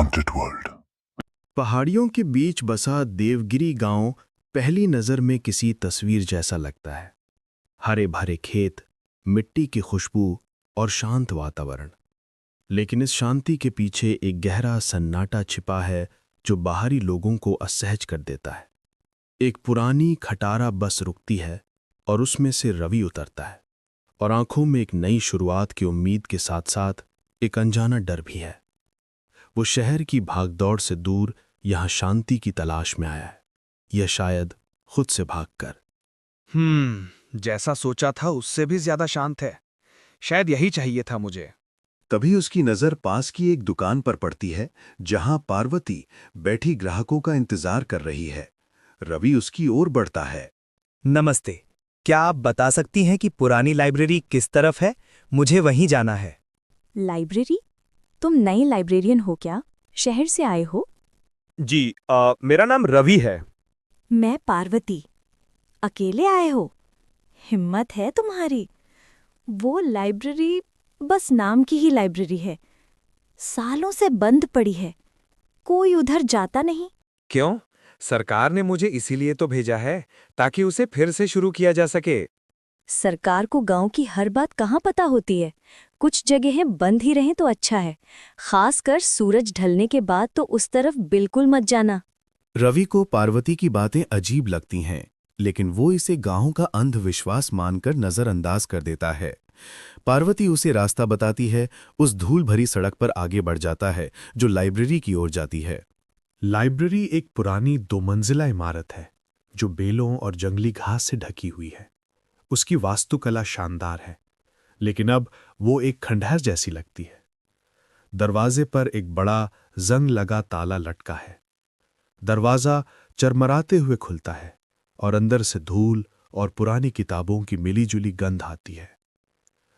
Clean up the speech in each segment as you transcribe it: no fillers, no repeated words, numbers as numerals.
Haunted World। पहाड़ियों के बीच बसा देवगिरी गांव पहली नज़र में किसी तस्वीर जैसा लगता है। हरे भरे खेत, मिट्टी की खुशबू और शांत वातावरण। लेकिन इस शांति के पीछे एक गहरा सन्नाटा छिपा है जो बाहरी लोगों को असहज कर देता है। एक पुरानी खटारा बस रुकती है और उसमें से रवि उतरता है और आंखों में एक नई शुरुआत की उम्मीद के साथ साथ एक अनजाना डर भी है। वो शहर की भागदौड़ से दूर यहां शांति की तलाश में आया है, यह शायद खुद से भागकर। जैसा सोचा था उससे भी ज्यादा शांत है। शायद यही चाहिए था मुझे। तभी उसकी नजर पास की एक दुकान पर पड़ती है जहां पार्वती बैठी ग्राहकों का इंतजार कर रही है। रवि उसकी ओर बढ़ता है। नमस्ते, क्या आप बता सकती हैं कि पुरानी लाइब्रेरी किस तरफ है? मुझे वहीं जाना है। लाइब्रेरी? तुम नए लाइब्रेरियन हो क्या? शहर से आए हो? जी, मेरा नाम रवि है। मैं पार्वती। अकेले आए हो? हिम्मत है तुम्हारी। वो लाइब्रेरी बस नाम की ही लाइब्रेरी है, सालों से बंद पड़ी है। कोई उधर जाता नहीं। क्यों? सरकार ने मुझे इसीलिए तो भेजा है ताकि उसे फिर से शुरू किया जा सके। सरकार को गांव की हर बात कहाँ पता होती है। कुछ जगहें बंद ही रहें तो अच्छा है, खासकर सूरज ढलने के बाद तो उस तरफ बिल्कुल मत जाना। रवि को पार्वती की बातें अजीब लगती हैं, लेकिन वो इसे गांव का अंधविश्वास मानकर नजरअंदाज कर देता है। पार्वती उसे रास्ता बताती है, उस धूल भरी सड़क पर आगे बढ़ जाता है जो लाइब्रेरी की ओर जाती है। लाइब्रेरी एक पुरानी 2 मंजिला इमारत है जो बेलों और जंगली घास से ढकी हुई है। उसकी वास्तुकला शानदार है, लेकिन अब वो एक खंडहर जैसी लगती है। दरवाजे पर एक बड़ा जंग लगा ताला लटका है। दरवाजा चरमराते हुए खुलता है और अंदर से धूल और पुरानी किताबों की मिलीजुली गंध आती है।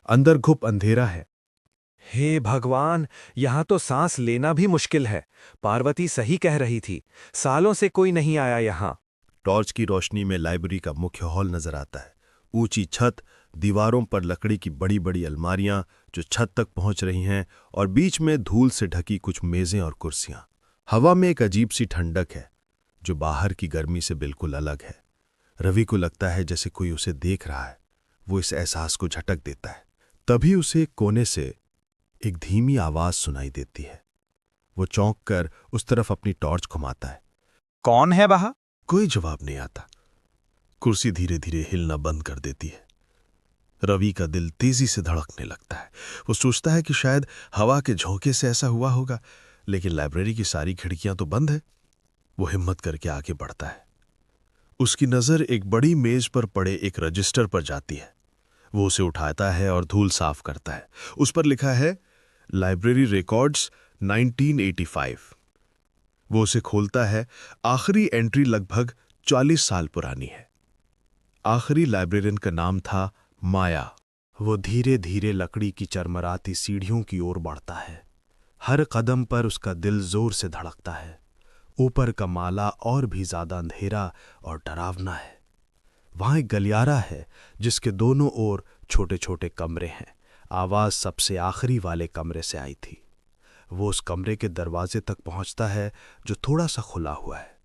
अंदर घुप अंधेरा है। हे भगवान, यहाँ तो सांस लेना भी मुश्किल है। पार्वती सही कह रही थी, सालों से कोई नहीं आया यहाँ। टॉर्च की रोशनी में लाइब्रेरी का मुख्य हॉल नजर आता है। ऊंची छत, दीवारों पर लकड़ी की बड़ी बड़ी अलमारियां जो छत तक पहुंच रही हैं और बीच में धूल से ढकी कुछ मेजें और कुर्सियां। हवा में एक अजीब सी ठंडक है जो बाहर की गर्मी से बिल्कुल अलग है। रवि को लगता है जैसे कोई उसे देख रहा है। वो इस एहसास को झटक देता है। तभी उसे कोने से एक धीमी आवाज सुनाई देती है। वो चौंक कर उस तरफ अपनी टॉर्च घुमाता है। कौन है वहाँ? कोई जवाब नहीं आता। कुर्सी धीरे धीरे हिलना बंद कर देती है। रवि का दिल तेजी से धड़कने लगता है। वो सोचता है कि शायद हवा के झोंके से ऐसा हुआ होगा, लेकिन लाइब्रेरी की सारी खिड़कियां तो बंद है। वो हिम्मत करके आगे बढ़ता है। उसकी नजर एक बड़ी मेज पर पड़े एक रजिस्टर पर जाती है। वो उसे उठाता है और धूल साफ करता है। उस पर लिखा है लाइब्रेरी रिकॉर्ड्स 1985। वो उसे खोलता है। आखिरी एंट्री लगभग 40 साल पुरानी है। आखिरी लाइब्रेरियन का नाम था माया। वो धीरे धीरे लकड़ी की चरमराती सीढ़ियों की ओर बढ़ता है। हर कदम पर उसका दिल जोर से धड़कता है। ऊपर का माला और भी ज्यादा अंधेरा और डरावना है। वहां एक गलियारा है जिसके दोनों ओर छोटे छोटे कमरे हैं। आवाज सबसे आखिरी वाले कमरे से आई थी। वो उस कमरे के दरवाजे तक पहुंचता है जो थोड़ा सा खुला हुआ है।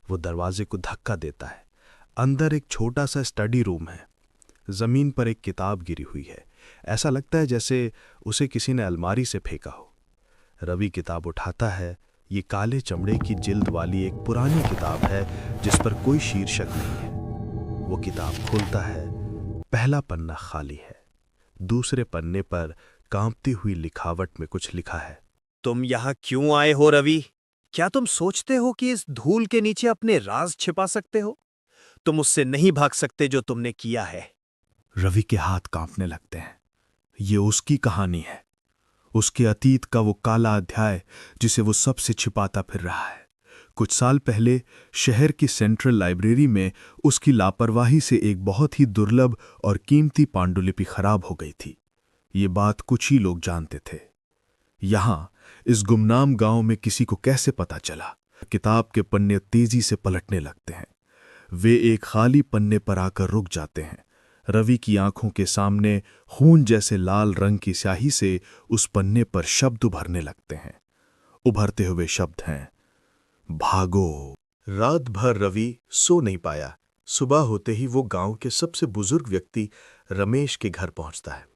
वो दरवाजे को धक्का देता है। अंदर एक छोटा सा स्टडी रूम है। जमीन पर एक किताब गिरी हुई है। ऐसा लगता है जैसे उसे किसी ने अलमारी से फेंका हो। रवि किताब उठाता है। ये काले चमड़े की जिल्द वाली एक पुरानी किताब है जिस पर कोई शीर्षक नहीं है। वो किताब खोलता है। पहला पन्ना खाली है। दूसरे पन्ने पर कांपती हुई लिखावट में कुछ लिखा है। तुम यहाँ क्यों आए हो रवि? क्या तुम सोचते हो कि इस धूल के नीचे अपने राज छिपा सकते हो? तुम उससे नहीं भाग सकते जो तुमने किया है। रवि के हाथ कांपने लगते हैं। ये उसकी कहानी है, उसके अतीत का वो काला अध्याय जिसे वो सबसे छिपाता फिर रहा है। कुछ साल पहले शहर की सेंट्रल लाइब्रेरी में उसकी लापरवाही से एक बहुत ही दुर्लभ और कीमती पांडुलिपि खराब हो गई थी। ये बात कुछ ही लोग जानते थे। यहां इस गुमनाम गांव में किसी को कैसे पता चला? किताब के पन्ने तेजी से पलटने लगते हैं। वे एक खाली पन्ने पर आकर रुक जाते हैं। रवि की आंखों के सामने खून जैसे लाल रंग की स्याही से उस पन्ने पर शब्द उभरने लगते हैं। उभरते हुए शब्द हैं, भागो। रात भर रवि सो नहीं पाया। सुबह होते ही वो गांव के सबसे बुजुर्ग व्यक्ति रमेश के घर पहुंचता है।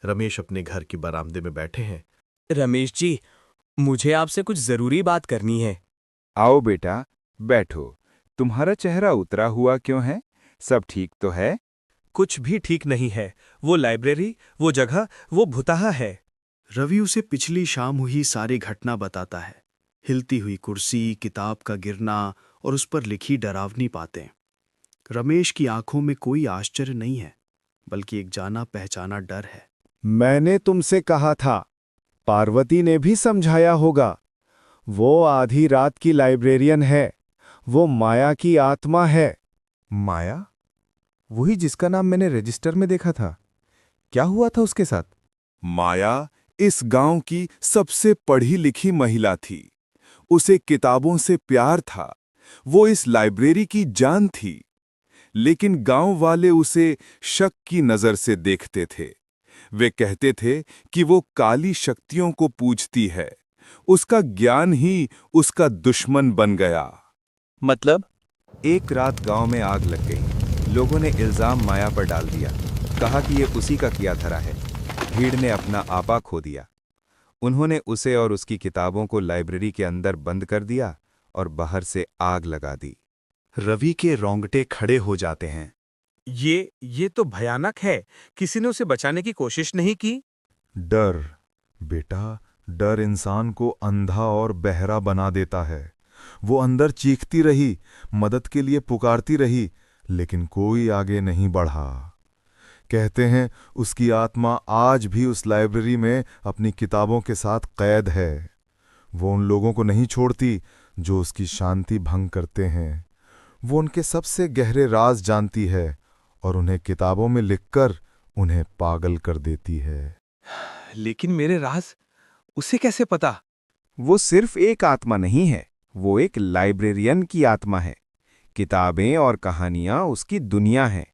रमेश अपने घर की बरामदे में बैठे हैं। रमेश जी, मुझे आपसे कुछ जरूरी बात करनी है। आओ बेटा, बैठो। तुम्हारा चेहरा उतरा हुआ क्यों है? सब ठीक तो है? कुछ भी ठीक नहीं है। वो लाइब्रेरी, वो जगह, वो भुताहा है। रवि उसे पिछली शाम हुई सारी घटना बताता है। हिलती हुई कुर्सी, किताब का गिरना और उस पर लिखी डरावनी बातें। रमेश की आंखों में कोई आश्चर्य नहीं है, बल्कि एक जाना पहचाना डर है। मैंने तुमसे कहा था, पार्वती ने भी समझाया होगा। वो आधी रात की लाइब्रेरियन है, वो माया की आत्मा है। माया? वही जिसका नाम मैंने रजिस्टर में देखा था। क्या हुआ था उसके साथ? माया इस गांव की सबसे पढ़ी लिखी महिला थी। उसे किताबों से प्यार था। वो इस लाइब्रेरी की जान थी। लेकिन गांव वाले उसे शक की नजर से देखते थे। वे कहते थे कि वो काली शक्तियों को पूजती है। उसका ज्ञान ही उसका दुश्मन बन गया। मतलब? एक रात गांव में आग लग गई। लोगों ने इल्जाम माया पर डाल दिया। कहा कि ये उसी का किया धरा है। भीड़ ने अपना आपा खो दिया। उन्होंने उसे और उसकी किताबों को लाइब्रेरी के अंदर बंद कर दिया और बाहर से आग लगा दी। रवि के रोंगटे खड़े हो जाते हैं। ये तो भयानक है। किसी ने उसे बचाने की कोशिश नहीं की? डर बेटा, डर इंसान को अंधा और बहरा बना देता है। वो अंदर चीखती रही, मदद के लिए पुकारती रही, लेकिन कोई आगे नहीं बढ़ा। कहते हैं उसकी आत्मा आज भी उस लाइब्रेरी में अपनी किताबों के साथ कैद है। वो उन लोगों को नहीं छोड़ती जो उसकी शांति भंग करते हैं। वो उनके सबसे गहरे राज जानती है और उन्हें किताबों में लिखकर उन्हें पागल कर देती है। लेकिन मेरे राज उसे कैसे पता? वो सिर्फ एक आत्मा नहीं है, वो एक लाइब्रेरियन की आत्मा है। किताबें और कहानियां उसकी दुनिया हैं।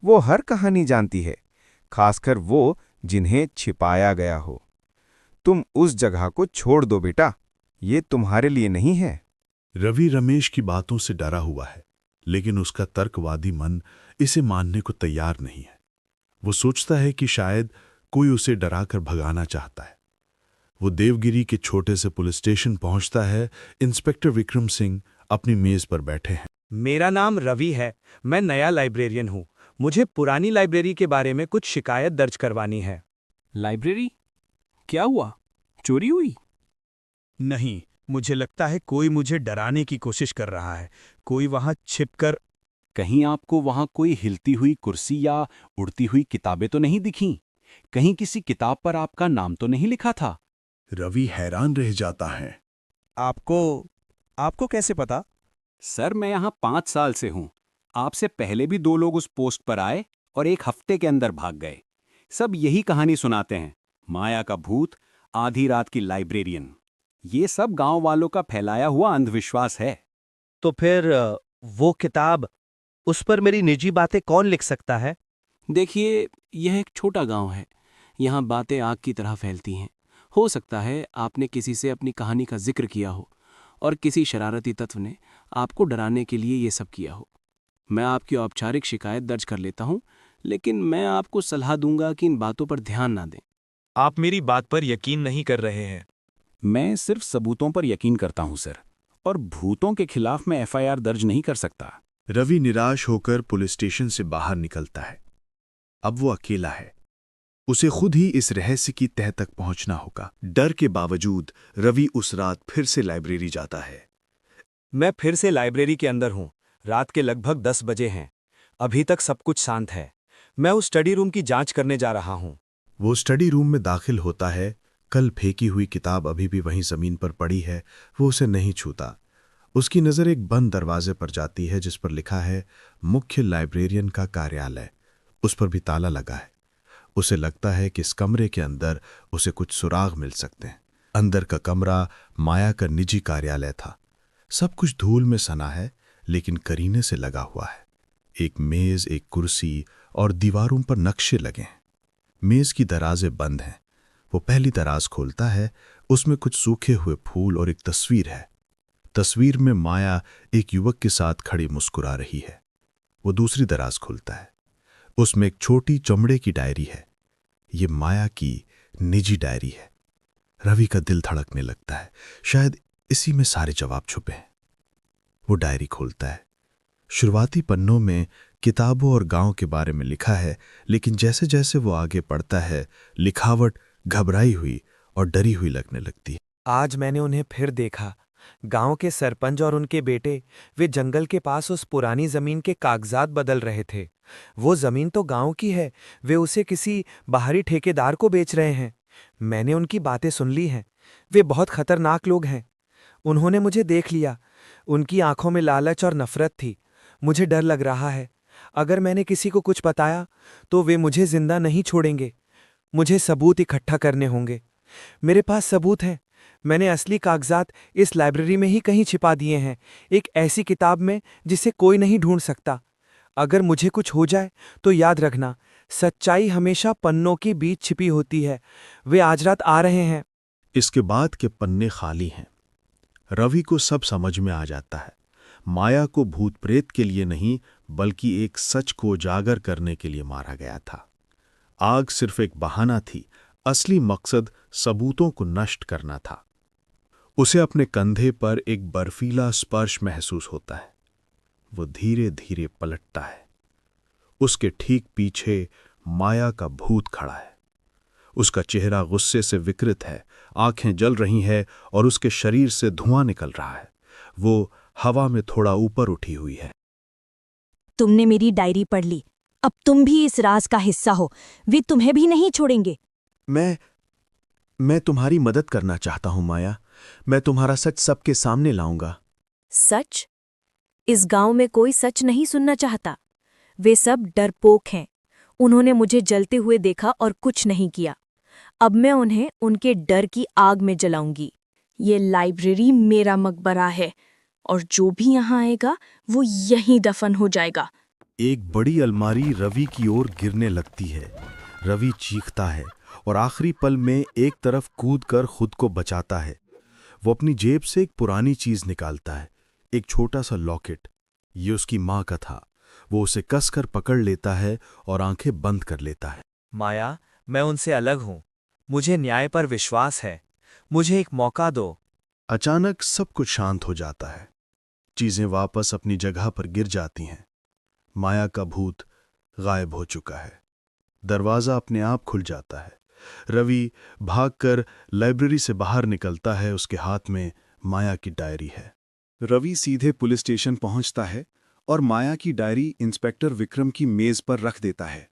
वो हर कहानी जानती है, खासकर वो जिन्हें छिपाया गया हो। तुम उस जगह को छोड़ दो बेटा, ये तुम्हारे लिए नहीं है। रवि रमेश की बातों से डरा हुआ है, लेकिन उसका तर्कवादी मन इसे मानने को तैयार नहीं है। वो सोचता है कि शायद कोई उसे डराकर भगाना चाहता है। वो देवगिरी के छोटे से पुलिस स्टेशन पहुंचता है। इंस्पेक्टर विक्रम सिंह अपनी मेज पर बैठे हैं। मेरा नाम रवि है। मैं नया लाइब्रेरियन हूँ। मुझे पुरानी लाइब्रेरी के बारे में कुछ शिकायत दर्ज करवानी है। लाइब्रेरी? क्या हुआ? चोरी हुई? नहीं, मुझे लगता है कोई मुझे डराने की कोशिश कर रहा है। कोई वहां छिपकर। कहीं आपको वहां कोई हिलती हुई कुर्सी या उड़ती हुई किताबें तो नहीं दिखीं? कहीं किसी किताब पर आपका नाम तो नहीं लिखा था? रवि हैरान रह जाता है। आपको कैसे पता? सर, मैं यहाँ 5 साल से हूँ। आपसे पहले भी 2 लोग उस पोस्ट पर आए और 1 हफ्ते के अंदर भाग गए। सब यही कहानी सुनाते हैं, माया का भूत, आधी रात की लाइब्रेरियन। ये सब गांव वालों का फैलाया हुआ अंधविश्वास है। तो फिर वो किताब, उस पर मेरी निजी बातें कौन लिख सकता है? देखिए, यह एक छोटा गांव है। यहाँ बातें आग की तरह फैलती हैं। हो सकता है आपने किसी से अपनी कहानी का जिक्र किया हो और किसी शरारती तत्व ने आपको डराने के लिए ये सब किया हो। मैं आपकी औपचारिक शिकायत दर्ज कर लेता हूँ, लेकिन मैं आपको सलाह दूंगा कि इन बातों पर ध्यान ना दें। आप मेरी बात पर यकीन नहीं कर रहे हैं। मैं सिर्फ सबूतों पर यकीन करता हूँ सर, और भूतों के खिलाफ मैं FIR दर्ज नहीं कर सकता। रवि निराश होकर पुलिस स्टेशन से बाहर निकलता है। अब वो अकेला है। उसे खुद ही इस रहस्य की तह तक पहुंचना होगा। डर के बावजूद रवि उस रात फिर से लाइब्रेरी जाता है। मैं फिर से लाइब्रेरी के अंदर हूँ। रात के लगभग 10 बजे हैं। अभी तक सब कुछ शांत है। मैं उस स्टडी रूम की जांच करने जा रहा हूँ। वो स्टडी रूम में दाखिल होता है। कल फेंकी हुई किताब अभी भी वहीं जमीन पर पड़ी है। वो उसे नहीं छूता। उसकी नज़र एक बंद दरवाजे पर जाती है जिस पर लिखा है मुख्य लाइब्रेरियन का कार्यालय। उस पर भी ताला लगा है। उसे लगता है कि इस कमरे के अंदर उसे कुछ सुराग मिल सकते हैं। अंदर का कमरा माया का निजी कार्यालय था। सब कुछ धूल में सना है, लेकिन करीने से लगा हुआ है। एक मेज, एक कुर्सी और दीवारों पर नक्शे लगे हैं। मेज की दराजें बंद हैं। वो पहली दराज खोलता है। उसमें कुछ सूखे हुए फूल और एक तस्वीर है। तस्वीर में माया एक युवक के साथ खड़ी मुस्कुरा रही है। वो दूसरी दराज खुलता है। उसमें एक छोटी चमड़े की डायरी है। ये माया की निजी डायरी है। रवि का दिल धड़कने लगता है। शायद इसी में सारे जवाब छुपे हैं। वो डायरी खोलता है। शुरुआती पन्नों में किताबों और गांव के बारे में लिखा है, लेकिन जैसे जैसे वो आगे पढ़ता है लिखावट घबराई हुई और डरी हुई लगने लगती है। आज मैंने उन्हें फिर देखा। गांव के सरपंच और उनके बेटे, वे जंगल के पास उस पुरानी जमीन के कागजात बदल रहे थे। वो जमीन तो गांव की है, वे उसे किसी बाहरी ठेकेदार को बेच रहे हैं। मैंने उनकी बातें सुन ली हैं। वे बहुत खतरनाक लोग हैं। उन्होंने मुझे देख लिया। उनकी आंखों में लालच और नफरत थी। मुझे डर लग रहा है। अगर मैंने किसी को कुछ बताया तो वे मुझे जिंदा नहीं छोड़ेंगे। मुझे सबूत इकट्ठा करने होंगे। मेरे पास सबूत हैं। मैंने असली कागजात इस लाइब्रेरी में ही कहीं छिपा दिए हैं, एक ऐसी किताब में जिसे कोई नहीं ढूंढ सकता। अगर मुझे कुछ हो जाए तो याद रखना, सच्चाई हमेशा पन्नों के बीच छिपी होती है। वे आज रात आ रहे हैं। इसके बाद के पन्ने खाली हैं। रवि को सब समझ में आ जाता है। माया को भूत प्रेत के लिए नहीं, बल्कि एक सच को उजागर करने के लिए मारा गया था। आग सिर्फ एक बहाना थी। असली मकसद सबूतों को नष्ट करना था। उसे अपने कंधे पर एक बर्फीला स्पर्श महसूस होता है। वो धीरे धीरे पलटता है। उसके ठीक पीछे माया का भूत खड़ा है। उसका चेहरा गुस्से से विकृत है, आंखें जल रही हैं और उसके शरीर से धुआं निकल रहा है। वो हवा में थोड़ा ऊपर उठी हुई है। तुमने मेरी डायरी पढ़ ली, अब तुम भी इस राज का हिस्सा हो। वे तुम्हें भी नहीं छोड़ेंगे। मैं तुम्हारी मदद करना चाहता हूं माया। मैं तुम्हारा सच सबके सामने लाऊंगा। सच? इस गांव में कोई सच नहीं सुनना चाहता। वे सब डरपोक हैं। उन्होंने मुझे जलते हुए देखा और कुछ नहीं किया। अब मैं उन्हें उनके डर की आग में जलाऊंगी। ये लाइब्रेरी मेरा मकबरा है और जो भी यहाँ आएगा वो यहीं दफन हो जाएगा। एक बड़ी अलमारी रवि की ओर गिरने लगती है। रवि चीखता है और आखिरी पल में एक तरफ कूदकर खुद को बचाता है। वो अपनी जेब से एक पुरानी चीज निकालता है, एक छोटा सा लॉकेट। ये उसकी माँ का था। वो उसे कसकर पकड़ लेता है और आंखें बंद कर लेता है। माया, मैं उनसे अलग हूं। मुझे न्याय पर विश्वास है। मुझे एक मौका दो। अचानक सब कुछ शांत हो जाता है। चीजें वापस अपनी जगह पर गिर जाती हैं। माया का भूत गायब हो चुका है। दरवाजा अपने आप खुल जाता है। रवि भागकर लाइब्रेरी से बाहर निकलता है। उसके हाथ में माया की डायरी है। रवि सीधे पुलिस स्टेशन पहुंचता है और माया की डायरी इंस्पेक्टर विक्रम की मेज पर रख देता है।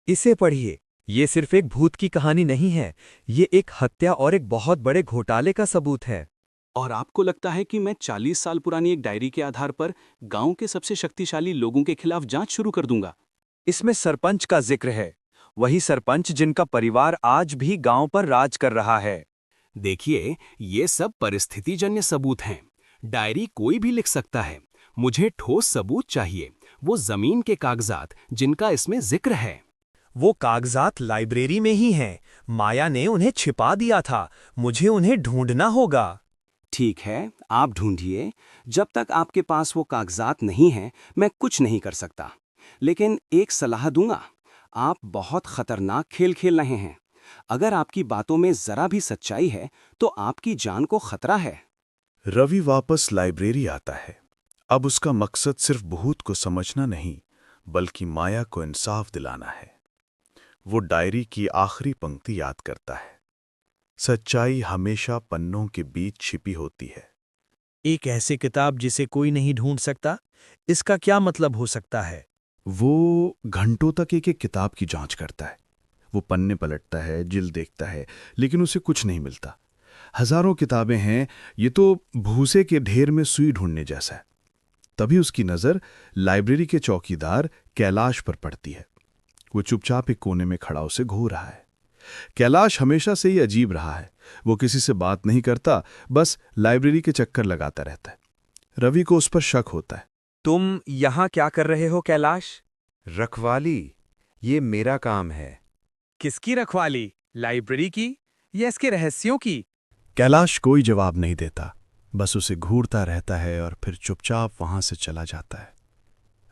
इसे पढ़िए। ये सिर्फ एक भूत की कहानी नहीं है, ये एक हत्या और एक बहुत बड़े घोटाले का सबूत है। और आपको लगता है कि मैं 40 साल पुरानी एक डायरी के आधार पर गांव के सबसे शक्तिशाली लोगों के खिलाफ जांच शुरू कर दूंगा? इसमें सरपंच का जिक्र है, वही सरपंच जिनका परिवार आज भी गांव पर राज कर रहा है। देखिए, ये सब परिस्थितिजन्य सबूत हैं। डायरी कोई भी लिख सकता है। मुझे ठोस सबूत चाहिए, वो जमीन के कागजात जिनका इसमें जिक्र है। वो कागजात लाइब्रेरी में ही हैं। माया ने उन्हें छिपा दिया था। मुझे उन्हें ढूंढना होगा। ठीक है, आप ढूंढिए। जब तक आपके पास वो कागजात नहीं हैं, मैं कुछ नहीं कर सकता। लेकिन एक सलाह दूंगा, आप बहुत खतरनाक खेल खेल रहे हैं। अगर आपकी बातों में जरा भी सच्चाई है तो आपकी जान को खतरा है। रवि वापस लाइब्रेरी आता है। अब उसका मकसद सिर्फ भूत को समझना नहीं, बल्कि माया को इंसाफ दिलाना है। वो डायरी की आखिरी पंक्ति याद करता है, सच्चाई हमेशा पन्नों के बीच छिपी होती है। एक ऐसी किताब जिसे कोई नहीं ढूंढ सकता, इसका क्या मतलब हो सकता है? वो घंटों तक एक एक किताब की जांच करता है। वो पन्ने पलटता है, जिल्द देखता है, लेकिन उसे कुछ नहीं मिलता। हजारों किताबें हैं, ये तो भूसे के ढेर में सुई ढूंढने जैसा है। तभी उसकी नज़र लाइब्रेरी के चौकीदार कैलाश पर पड़ती है। वो चुपचाप एक कोने में खड़ा उसे घूर रहा है। कैलाश हमेशा से ही अजीब रहा है। वो किसी से बात नहीं करता, बस लाइब्रेरी के चक्कर लगाता रहता है। रवि को उस पर शक होता है। तुम यहाँ क्या कर रहे हो कैलाश? रखवाली, ये मेरा काम है। किसकी रखवाली? लाइब्रेरी की या इसके रहस्यों की? कैलाश कोई जवाब नहीं देता, बस उसे घूरता रहता है और फिर चुपचाप वहां से चला जाता है।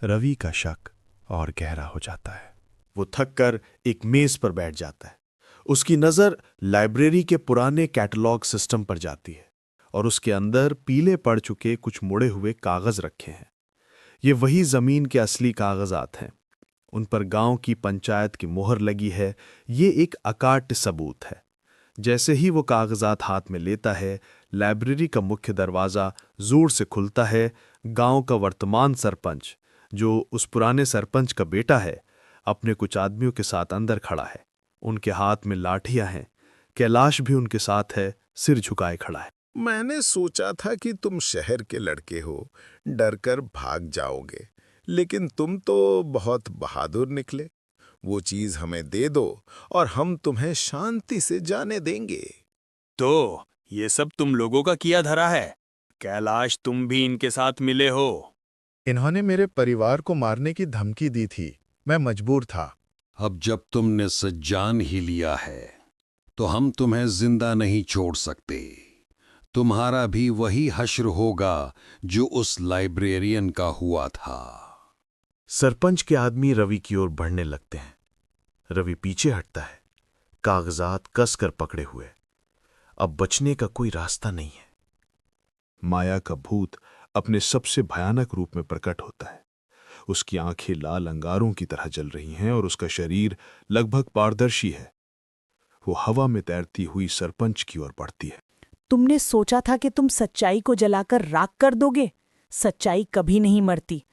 रवि का शक और गहरा हो जाता है। वो थककर एक मेज पर बैठ जाता है। उसकी नज़र लाइब्रेरी के पुराने कैटलॉग सिस्टम पर जाती है और उसके अंदर पीले पड़ चुके कुछ मुड़े हुए कागज रखे हैं। ये वही जमीन के असली कागजात हैं। उन पर गांव की पंचायत की मोहर लगी है। ये एक अकाट्य सबूत है। जैसे ही वो कागजात हाथ में लेता है, लाइब्रेरी का मुख्य दरवाज़ा जोर से खुलता है। गांव का वर्तमान सरपंच, जो उस पुराने सरपंच का बेटा है, अपने कुछ आदमियों के साथ अंदर खड़ा है। उनके हाथ में लाठियां हैं। कैलाश भी उनके साथ है, सिर झुकाए खड़ा है। मैंने सोचा था कि तुम शहर के लड़के हो, डरकर भाग जाओगे, लेकिन तुम तो बहुत बहादुर निकले। वो चीज हमें दे दो और हम तुम्हें शांति से जाने देंगे। तो ये सब तुम लोगों का किया धरा है? कैलाश, तुम भी इनके साथ मिले हो? इन्होंने मेरे परिवार को मारने की धमकी दी थी, मैं मजबूर था। अब जब तुमने सज्जान ही लिया है तो हम तुम्हें जिंदा नहीं छोड़ सकते। तुम्हारा भी वही हश्र होगा जो उस लाइब्रेरियन का हुआ था। सरपंच के आदमी रवि की ओर बढ़ने लगते हैं। रवि पीछे हटता है, कागजात कसकर पकड़े हुए। अब बचने का कोई रास्ता नहीं है। माया का भूत अपने सबसे भयानक रूप में प्रकट होता है। उसकी आंखें लाल अंगारों की तरह जल रही हैं और उसका शरीर लगभग पारदर्शी है। वो हवा में तैरती हुई सरपंच की ओर बढ़ती है। तुमने सोचा था कि तुम सच्चाई को जलाकर राख कर दोगे। सच्चाई कभी नहीं मरती।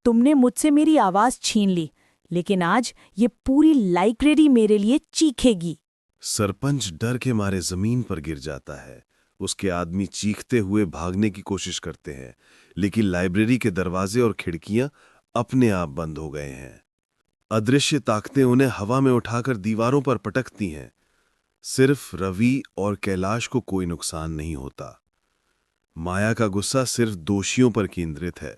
तुमने मुझसे मेरी आवाज छीन ली, लेकिन आज ये पूरी लाइब्रेरी मेरे लिए चीखेगी। सरपंच डर के मारे जमीन पर गिर जाता है। उसके आदमी चीखते हुए भागने की कोशिश करते हैं, लेकिन लाइब्रेरी के दरवाजे और खिड़कियां अपने आप बंद हो गए हैं। अदृश्य ताकतें उन्हें हवा में उठाकर दीवारों पर पटकती हैं। सिर्फ रवि और कैलाश को कोई नुकसान नहीं होता। माया का गुस्सा सिर्फ दोषियों पर केंद्रित है।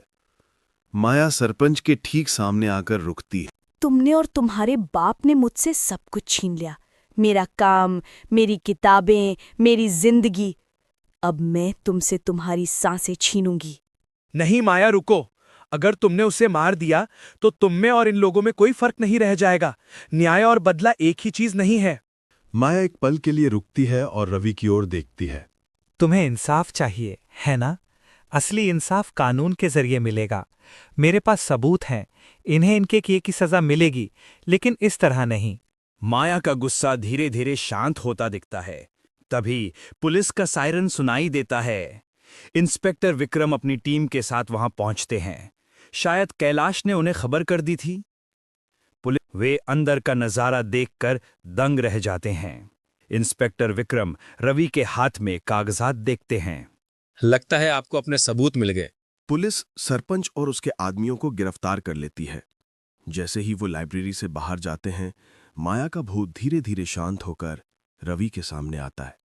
माया सरपंच के ठीक सामने आकर रुकती है। तुमने और तुम्हारे बाप ने मुझसे सब कुछ छीन लिया, मेरा काम, मेरी किताबें, मेरी जिंदगी। अब मैं तुमसे तुम्हारी सांसें छीनूंगी। नहीं माया, रुको। अगर तुमने उसे मार दिया तो तुम में और इन लोगों में कोई फर्क नहीं रह जाएगा। न्याय और बदला एक ही चीज नहीं है। माया एक पल के लिए रुकती है और रवि की ओर देखती है। तुम्हें इंसाफ चाहिए, है ना? असली इंसाफ कानून के जरिए मिलेगा। मेरे पास सबूत हैं। इन्हें इनके किए की सजा मिलेगी, लेकिन इस तरह नहीं। माया का गुस्सा धीरे धीरे शांत होता दिखता है। तभी पुलिस का सायरन सुनाई देता है। इंस्पेक्टर विक्रम अपनी टीम के साथ वहां पहुंचते हैं। शायद कैलाश ने उन्हें खबर कर दी थी। वे अंदर का नजारा देखकर दंग रह जाते हैं। इंस्पेक्टर विक्रम रवि के हाथ में कागजात देखते हैं। लगता है आपको अपने सबूत मिल गए। पुलिस सरपंच और उसके आदमियों को गिरफ्तार कर लेती है। जैसे ही वो लाइब्रेरी से बाहर जाते हैं, माया का भूत धीरे धीरे शांत होकर रवि के सामने आता है।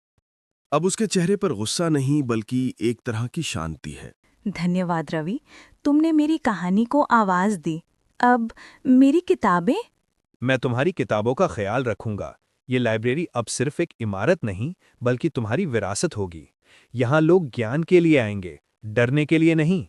अब उसके चेहरे पर गुस्सा नहीं, बल्कि एक तरह की शांति है। धन्यवाद रवि, तुमने मेरी कहानी को आवाज दी। अब मेरी किताबें? मैं तुम्हारी किताबों का ख्याल रखूंगा। ये लाइब्रेरी अब सिर्फ एक इमारत नहीं, बल्कि तुम्हारी विरासत होगी। यहाँ लोग ज्ञान के लिए आएंगे, डरने के लिए नहीं।